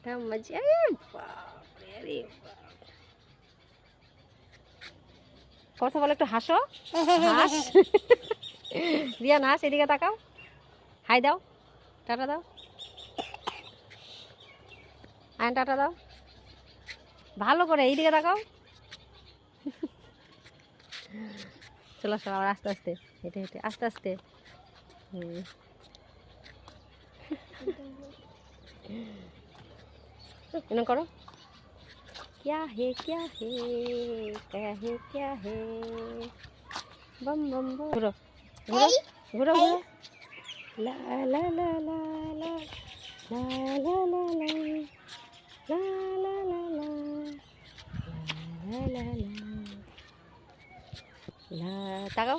ঠাম্মাজি, আরে বাপরে, আরে বাপ। কথা বলে, একটু হাসো, হাস। রিয়ান হাস, এদিকে তাকাও, হাই দাও, টাটা দাও, আয়ন টাটা দাও, ভালো করে এইদিকে তাকাও। চলো সব আবার আস্তে আস্তে, হেঁটে হেঁটে আস্তে আস্তে। এরকম করো। क्या है क्या है बम बम बम। घुरो घुरो घुरो घुरो। ला ला ला ला ला ला ला ला ला ला ला ला ला ला ला ला ला। ताकाओ।